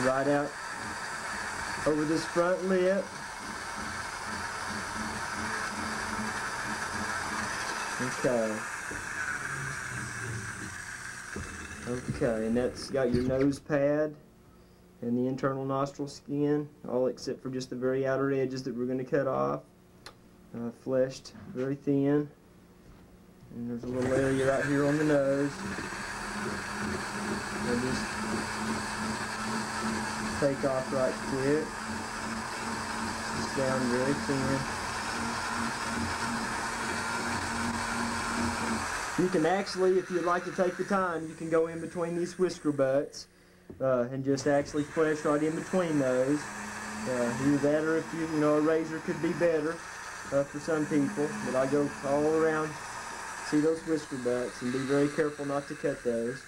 right out over this front lip. Okay, and that's got your nose pad and the internal nostril skin, all except for just the very outer edges that we're going to cut off. Fleshed very thin. And there's a little area right here on the nose. I'll just take off right quick. Just down very thin. You can actually, if you'd like to take the time, you can go in between these whisker butts and just actually flesh right in between those. Either that, or if you know, a razor could be better for some people. But I go all around, see those whisker butts, and be very careful not to cut those.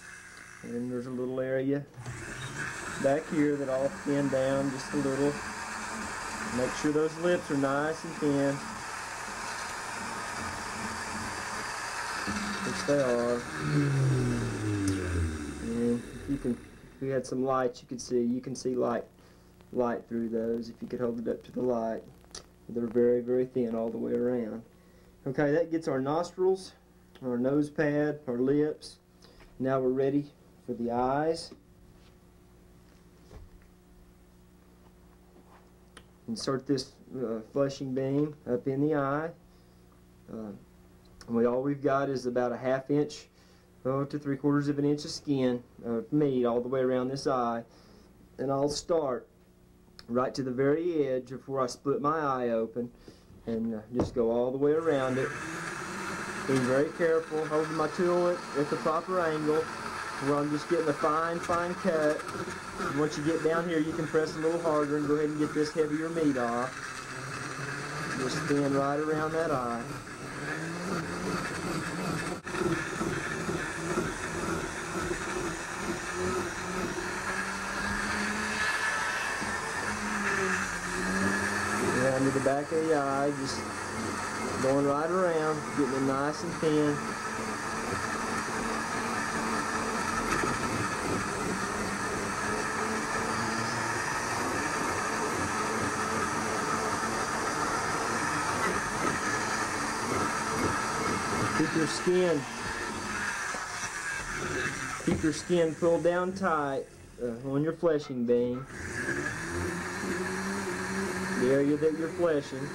And there's a little area back here that I'll thin down just a little. Make sure those lips are nice and thin. Which they are. And if we had some lights, you can see light through those if you could hold it up to the light. They're very, very thin all the way around. Okay, that gets our nostrils, our nose pad, our lips. Now we're ready for the eyes. Insert this fleshing beam up in the eye. All we've got is about a 1/2 inch to 3/4 of an inch of skin, meat all the way around this eye. And I'll start right to the very edge before I split my eye open, and just go all the way around it. Being very careful, holding my tool at the proper angle, where I'm just getting a fine cut. And once you get down here, you can press a little harder and go ahead and get this heavier meat off. Just thin right around that eye. Around to the back of the eye, just going right around, getting it nice and thin. Keep your skin pulled down tight on your fleshing beam. The area that you're fleshing,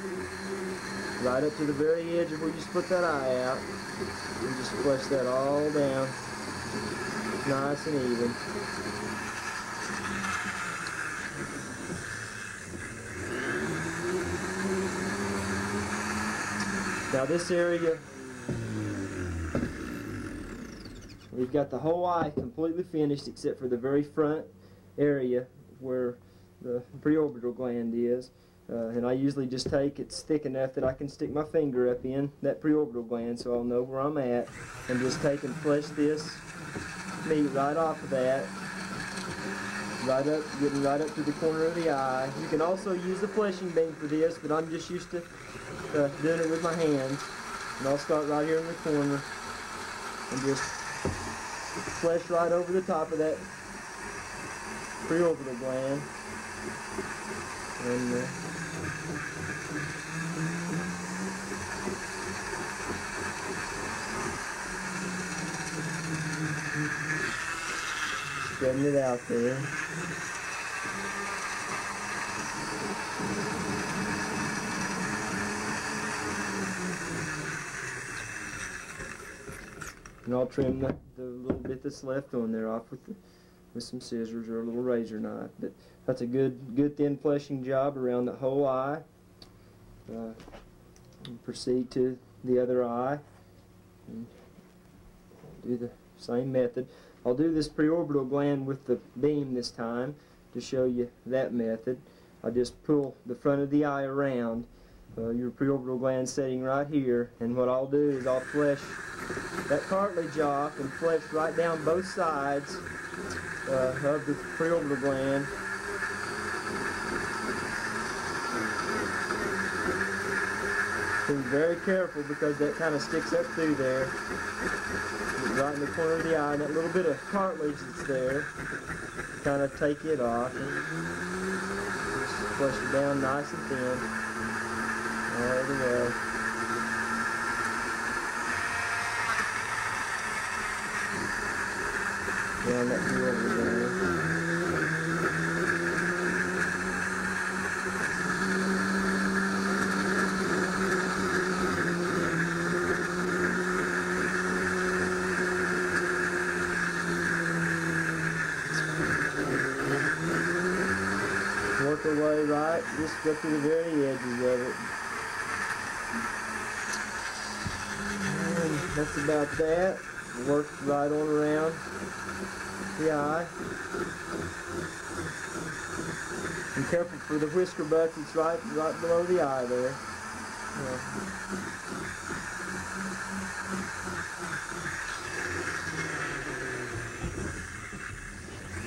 right up to the very edge of where you split that eye out, and just flesh that all down, nice and even. Now this area, we've got the whole eye completely finished except for the very front area where the preorbital gland is. And I usually just it's thick enough that I can stick my finger up in that preorbital gland so I'll know where I'm at, and just take and flesh this meat right off of that, getting right up to the corner of the eye. You can also use the fleshing beam for this, but I'm just used to doing it with my hands. And I'll start right here in the corner and just flesh right over the top of that preorbital gland. And spreading it out there. And I'll trim the little bit that's left on there off with some scissors or a little razor knife. But that's a good thin fleshing job around the whole eye. Proceed to the other eye and do the same method. I'll do this preorbital gland with the beam this time to show you that method. I just pull the front of the eye around, your preorbital gland setting right here, and what I'll do is I'll flesh that cartilage off and flesh right down both sides of the preorbital gland. Be very careful because that kind of sticks up through there, right in the corner of the eye, and that little bit of cartilage that's there kind of take it off and just flush it down nice and thin all the way. Down that middle of the vein. Work our way right, just up to the very edges of it. And that's about that. Work right on around the eye. Be careful for the whisker butts, it's right below the eye there. Yeah.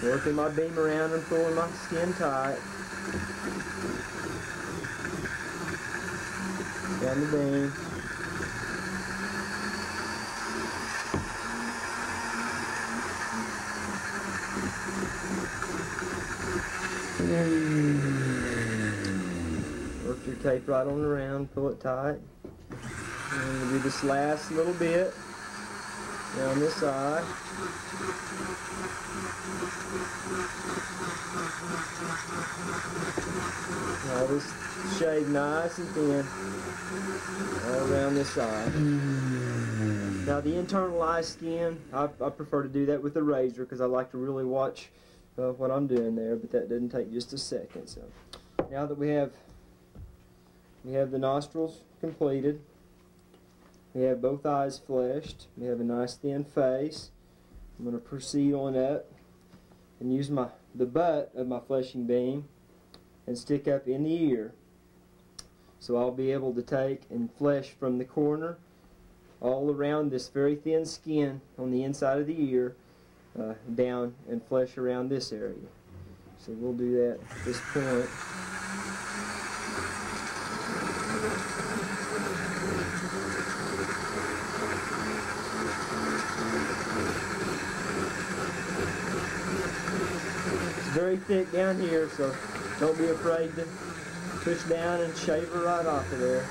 Working my beam around and pulling my skin tight. Down the beam. Work your tape right on around, pull it tight. And we'll do this last little bit down this eye. All this shave nice and thin all around this eye. Now the internal eye skin, I prefer to do that with a razor because I like to really watch what I'm doing there, but that doesn't take just a second. So now that we have the nostrils completed, we have both eyes fleshed, we have a nice thin face. I'm going to proceed on up and use the butt of my fleshing beam and stick up in the ear. So I'll be able to take and flesh from the corner all around this very thin skin on the inside of the ear down and flesh around this area. So we'll do that at this point. Very thick down here, so don't be afraid to push down and shave her right off of there.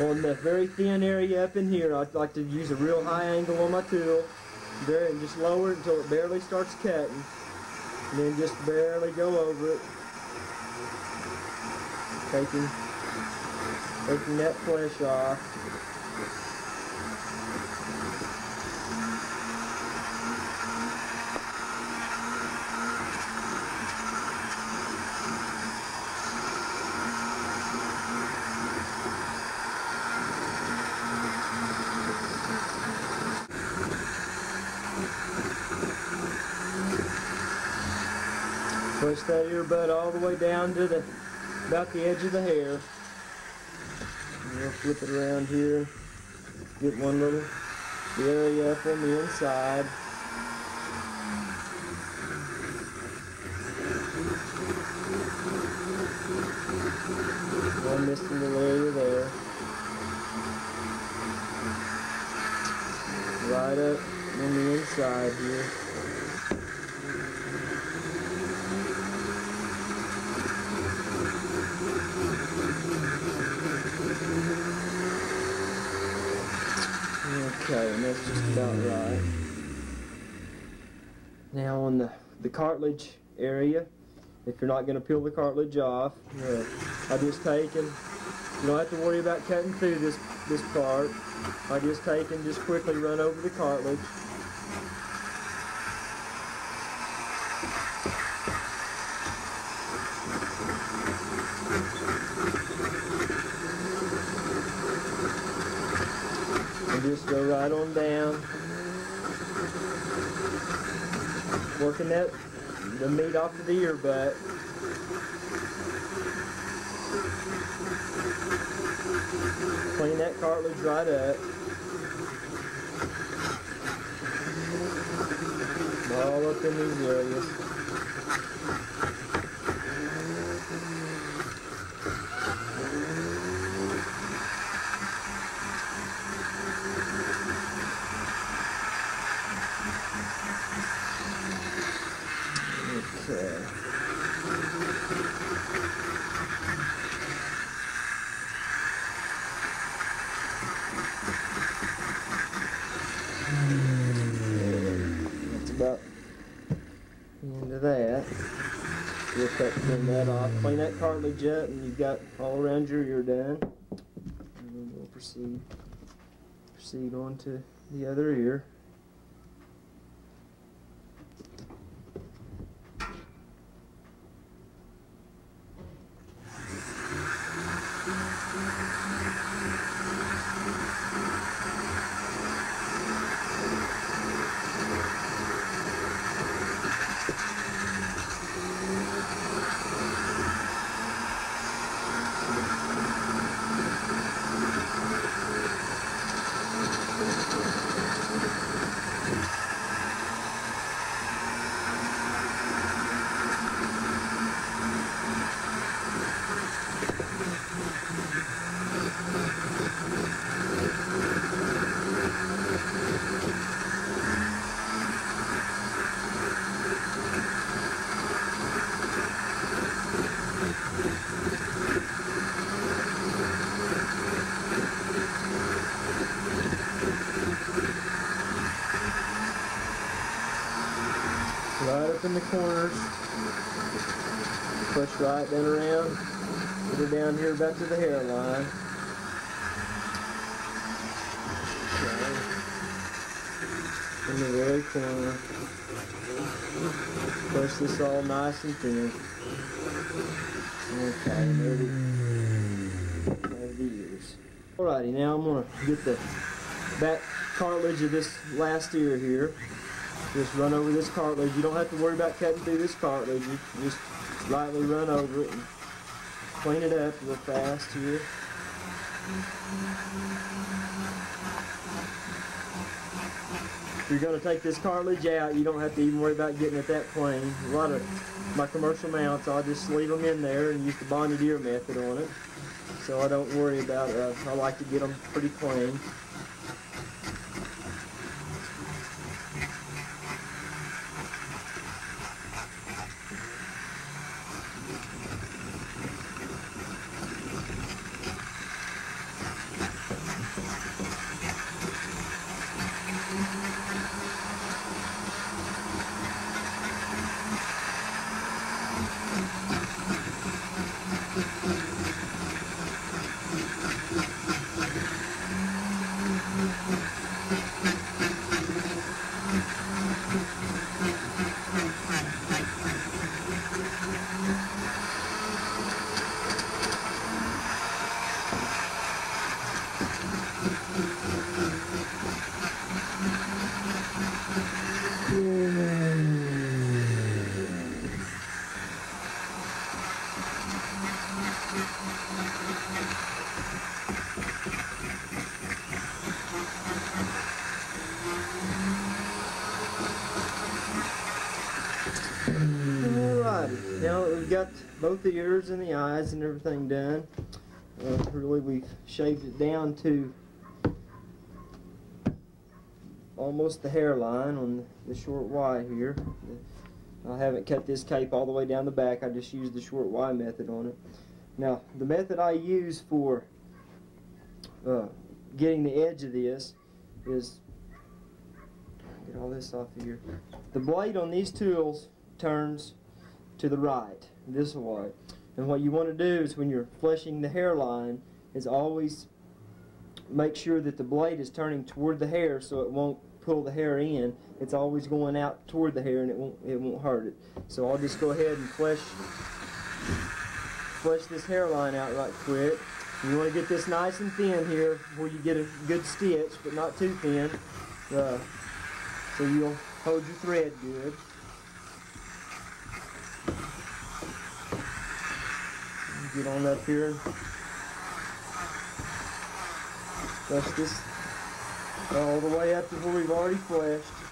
On the very thin area up in here, I'd like to use a real high angle on my tool and just lower it until it barely starts cutting, and then just barely go over it, taking that flesh off. Push that earbud all the way down to about the edge of the hair. And we'll flip it around here. Get one little area up on the inside. One missing little area there. Right up on the inside here. Okay, and that's just about right. Now on the cartilage area, if you're not going to peel the cartilage off, I just take and you don't have to worry about cutting through this part. I just take and just quickly run over the cartilage. Just go right on down, working the meat off of the ear butt. Clean that cartilage right up. All up in these areas. Into that. We'll clean that off. Clean that cartilage up, and you've got all around your ear done. And then we'll proceed on to the other ear. Right up in the corners, push right then around, get her down here back to the hairline. Okay. In the very corner, push this all nice and thin. Okay, there the ears. Alrighty, now I'm going to get the back cartilage of this last ear here. Just run over this cartilage. You don't have to worry about cutting through this cartilage. You just lightly run over it and clean it up real fast here. If you're going to take this cartilage out, you don't have to even worry about getting it that plain. A lot of my commercial mounts, I'll just leave them in there and use the bonded ear method on it. So I don't worry about it. I like to get them pretty clean. Alrighty, now that we've got both the ears and the eyes and everything done, really we've shaved it down to almost the hairline on the short Y here. I haven't cut this cape all the way down the back, I just used the short Y method on it. Now, the method I use for getting the edge of this is, get all this off of here, the blade on these tools turns to the right, this way. And what you want to do is when you're fleshing the hairline is always make sure that the blade is turning toward the hair so it won't pull the hair in. It's always going out toward the hair and it won't hurt it. So I'll just go ahead and flesh this hairline out right quick. You want to get this nice and thin here where you get a good stitch, but not too thin, so you'll hold your thread good. Get on up here and flesh this all the way up to where we've already fleshed.